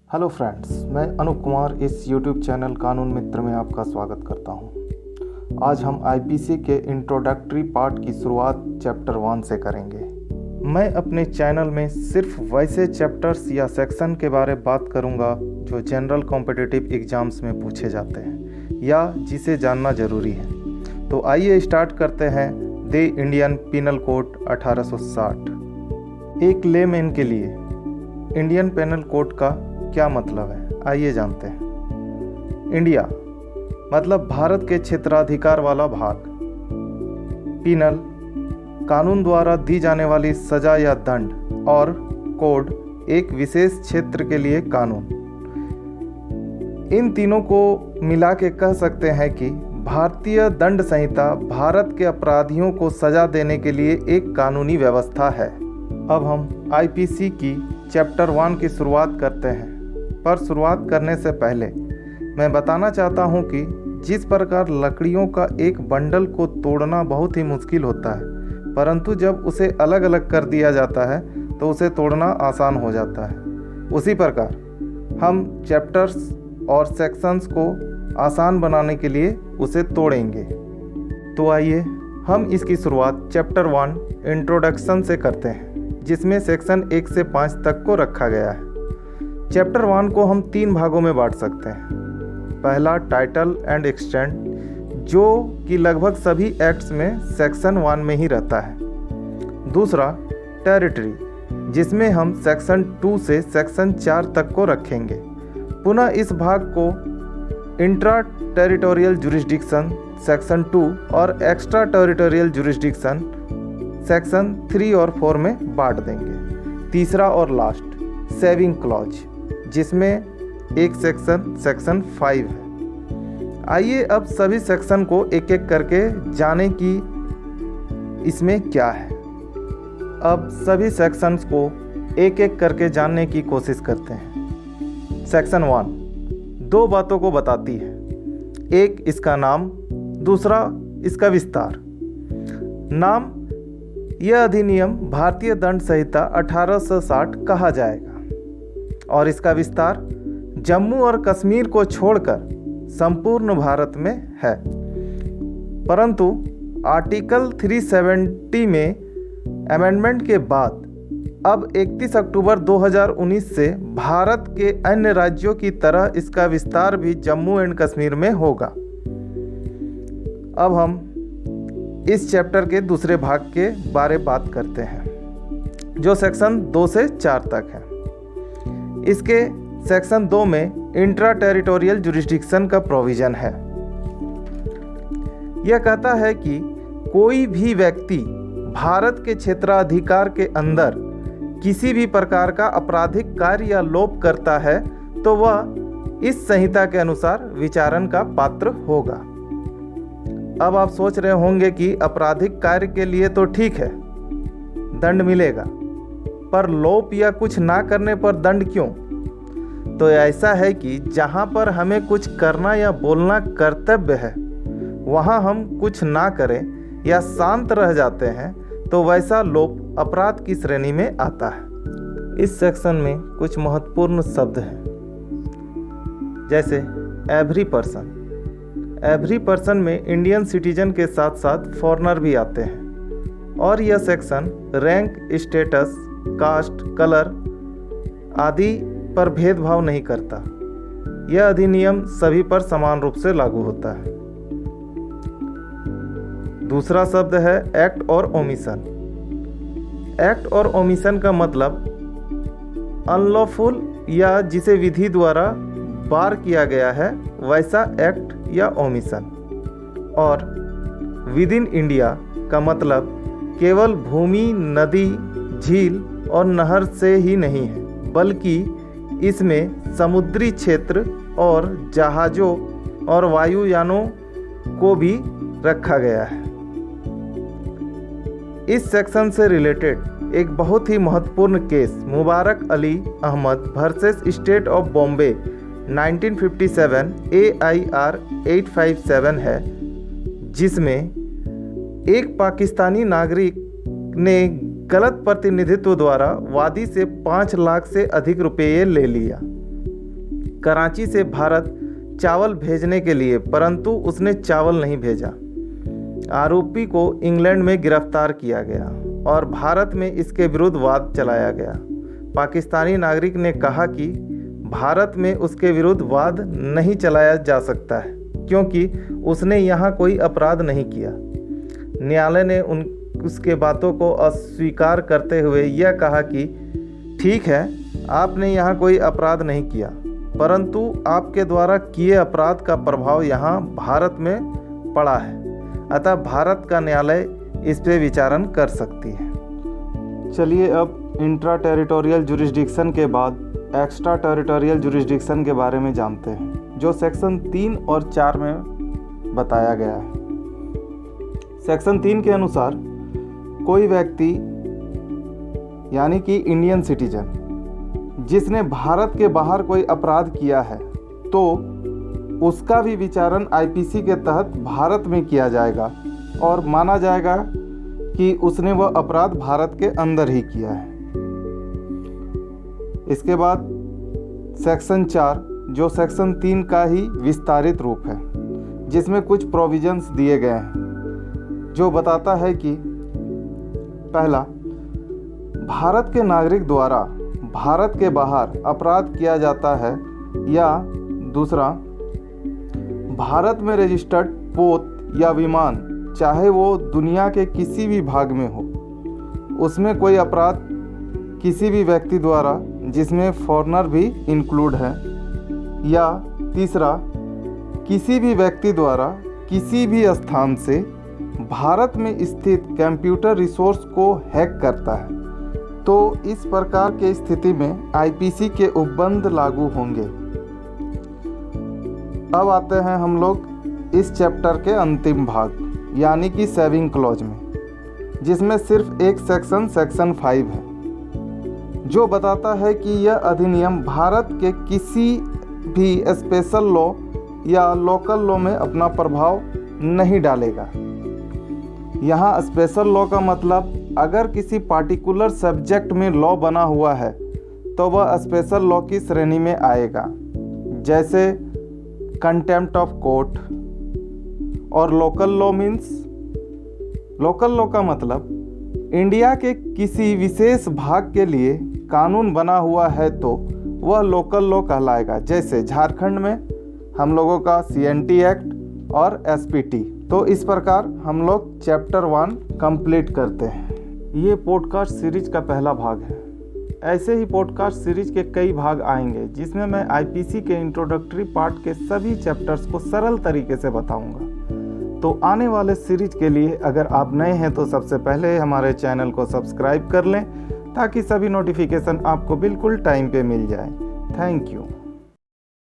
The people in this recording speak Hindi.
हेलो फ्रेंड्स, मैं अनूप कुमार इस यूट्यूब चैनल कानून मित्र में आपका स्वागत करता हूं। आज हम आईपीसी के इंट्रोडक्टरी पार्ट की शुरुआत चैप्टर 1 से करेंगे। मैं अपने चैनल में सिर्फ वैसे चैप्टर्स या सेक्शन के बारे में बात करूंगा जो जनरल कॉम्पिटिटिव एग्जाम्स में पूछे जाते हैं या जिसे जानना ज़रूरी है। तो आइए स्टार्ट करते हैं द इंडियन पिनल कोड 1860। एक लेमैन के लिए इंडियन पेनल कोड का क्या मतलब है, आइए जानते हैं। इंडिया मतलब भारत के क्षेत्राधिकार वाला भाग। पिनल कानून द्वारा दी जाने वाली सजा या दंड, और कोड एक विशेष क्षेत्र के लिए कानून। इन तीनों को मिला के कह सकते हैं कि भारतीय दंड संहिता भारत के अपराधियों को सजा देने के लिए एक कानूनी व्यवस्था है। अब हम आईपीसी की चैप्टर 1 की शुरुआत करते हैं, पर शुरुआत करने से पहले मैं बताना चाहता हूं कि जिस प्रकार लकड़ियों का एक बंडल को तोड़ना बहुत ही मुश्किल होता है, परंतु जब उसे अलग अलग कर दिया जाता है तो उसे तोड़ना आसान हो जाता है, उसी प्रकार हम चैप्टर्स और सेक्शंस को आसान बनाने के लिए उसे तोड़ेंगे। तो आइए हम इसकी शुरुआत चैप्टर 1 इंट्रोडक्शन से करते हैं, जिसमें सेक्शन 1 से 5 तक को रखा गया है। चैप्टर 1 को हम 3 भागों में बांट सकते हैं। पहला टाइटल एंड एक्सटेंट, जो कि लगभग सभी एक्ट्स में सेक्शन 1 में ही रहता है। दूसरा टेरिटरी, जिसमें हम सेक्शन 2 से सेक्शन 4 तक को रखेंगे। पुनः इस भाग को इंट्रा टेरिटोरियल जुरिस्डिक्शन सेक्शन 2 और एक्स्ट्रा टेरिटोरियल जुरिस्डिक्शन सेक्शन 3 और 4 में बांट देंगे। तीसरा और लास्ट सेविंग क्लॉज, जिसमें एक सेक्शन 5 है। आइए अब सभी सेक्शन को एक एक करके जाने कि इसमें क्या है। अब सभी सेक्शंस को एक एक करके जानने की कोशिश करते हैं। सेक्शन 1 2 बातों को बताती है। एक इसका नाम, दूसरा इसका विस्तार। नाम, यह अधिनियम भारतीय दंड संहिता 1860 कहा जाएगा, और इसका विस्तार जम्मू और कश्मीर को छोड़कर संपूर्ण भारत में है। परंतु आर्टिकल 370 में अमेंडमेंट के बाद अब 31 अक्टूबर 2019 से भारत के अन्य राज्यों की तरह इसका विस्तार भी जम्मू एंड कश्मीर में होगा। अब हम इस चैप्टर के दूसरे भाग के बारे बात करते हैं, जो सेक्शन 2 से 4 तक है। इसके सेक्शन 2 में इंट्रा टेरिटोरियल जुरिस्डिक्शन का प्रोविज़न है। यह कहता है कि कोई भी व्यक्ति भारत के क्षेत्राधिकार के अंदर किसी भी प्रकार का आपराधिक कार्य या लोप करता है तो वह इस संहिता के अनुसार विचारण का पात्र होगा। अब आप सोच रहे होंगे कि आपराधिक कार्य के लिए तो ठीक है, दंड मिलेगा, पर लोप या कुछ ना करने पर दंड क्यों? तो ऐसा है कि जहाँ पर हमें कुछ करना या बोलना कर्तव्य है, वहाँ हम कुछ ना करें या शांत रह जाते हैं तो वैसा लोप अपराध की श्रेणी में आता है। इस सेक्शन में कुछ महत्वपूर्ण शब्द हैं, जैसे एवरी पर्सन। एवरी पर्सन में इंडियन सिटीजन के साथ साथ फॉरेनर भी आते हैं, और यह section rank, status, caste, colour आदि पर भेदभाव नहीं करता। यह अधिनियम सभी पर समान रूप से लागू होता है। दूसरा शब्द है एक्ट और ओमिशन। एक्ट और ओमिशन का मतलब अनलॉफुल या जिसे विधि द्वारा बार किया गया है वैसा एक्ट या ओमिशन। और विद इन इंडिया का मतलब केवल भूमि, नदी, झील और नहर से ही नहीं है, बल्कि इसमें समुद्री क्षेत्र और जहाज़ों और वायुयानों को भी रखा गया है। इस सेक्शन से रिलेटेड एक बहुत ही महत्वपूर्ण case Mubarak Ali Ahmad versus state of Bombay 1957 AIR 857 है, जिसमें एक पाकिस्तानी नागरिक ने गलत प्रतिनिधित्व द्वारा वादी से 5 लाख से अधिक रुपये ले लिया। कराची से भारत चावल भेजने के लिए, परंतु उसने चावल नहीं भेजा। आरोपी को इंग्लैंड में गिरफ्तार किया गया और भारत में इसके विरुद्ध वाद चलाया गया। पाकिस्तानी नागरिक ने कहा कि भारत में उसके विरुद्ध वाद नहीं चलाया जा सकता है क्योंकि उसने यहाँ कोई अपराध नहीं किया। न्यायालय ने उसके बातों को अस्वीकार करते हुए यह कहा कि ठीक है, आपने यहाँ कोई अपराध नहीं किया, परंतु आपके द्वारा किए अपराध का प्रभाव यहाँ भारत में पड़ा है, अतः भारत का न्यायालय इस पे विचारण कर सकती है। चलिए अब इंट्रा टेरिटोरियल जुरिस्डिक्शन के बाद एक्स्ट्रा टेरिटोरियल जुरिस्डिक्शन के बारे में जानते हैं, जो सेक्शन 3 और 4 में बताया गया है। सेक्शन 3 के अनुसार कोई व्यक्ति यानी कि इंडियन सिटीजन जिसने भारत के बाहर कोई अपराध किया है तो उसका भी विचारण आईपीसी के तहत भारत में किया जाएगा और माना जाएगा कि उसने वह अपराध भारत के अंदर ही किया है। इसके बाद सेक्शन 4 जो सेक्शन 3 का ही विस्तारित रूप है, जिसमें कुछ प्रोविजंस दिए गए हैं जो बताता है कि पहला, भारत के नागरिक द्वारा भारत के बाहर अपराध किया जाता है, या दूसरा, भारत में रजिस्टर्ड पोत या विमान चाहे वो दुनिया के किसी भी भाग में हो, उसमें कोई अपराध किसी भी व्यक्ति द्वारा जिसमें फॉरेनर भी इंक्लूड है, या तीसरा, किसी भी व्यक्ति द्वारा किसी भी स्थान से भारत में स्थित कंप्यूटर रिसोर्स को हैक करता है, तो इस प्रकार के स्थिति में आईपीसी के उपबंध लागू होंगे। अब आते हैं हम लोग इस चैप्टर के अंतिम भाग यानी कि सेविंग क्लॉज में, जिसमें सिर्फ एक सेक्शन 5 है जो बताता है कि यह अधिनियम भारत के किसी भी स्पेशल लॉ या लोकल लॉ में अपना प्रभाव नहीं डालेगा। यहाँ स्पेशल लॉ का मतलब अगर किसी पार्टिकुलर सब्जेक्ट में लॉ बना हुआ है तो वह स्पेशल लॉ की श्रेणी में आएगा, जैसे कंटेम्प्ट ऑफ कोर्ट। और local law means, local law का मतलब इंडिया के किसी विशेष भाग के लिए कानून बना हुआ है तो वह लोकल लॉ कहलाएगा, जैसे झारखंड में हम लोगों का CNT एक्ट और SPT। तो इस प्रकार हम लोग चैप्टर 1 कंप्लीट करते हैं। ये पॉडकास्ट सीरीज का पहला भाग है। ऐसे ही पॉडकास्ट सीरीज के कई भाग आएंगे जिसमें मैं आईपीसी के इंट्रोडक्टरी पार्ट के सभी चैप्टर्स को सरल तरीके से बताऊंगा। तो आने वाले सीरीज के लिए अगर आप नए हैं तो सबसे पहले हमारे चैनल को सब्सक्राइब कर लें ताकि सभी नोटिफिकेशन आपको बिल्कुल टाइम पे मिल जाए। Thank you.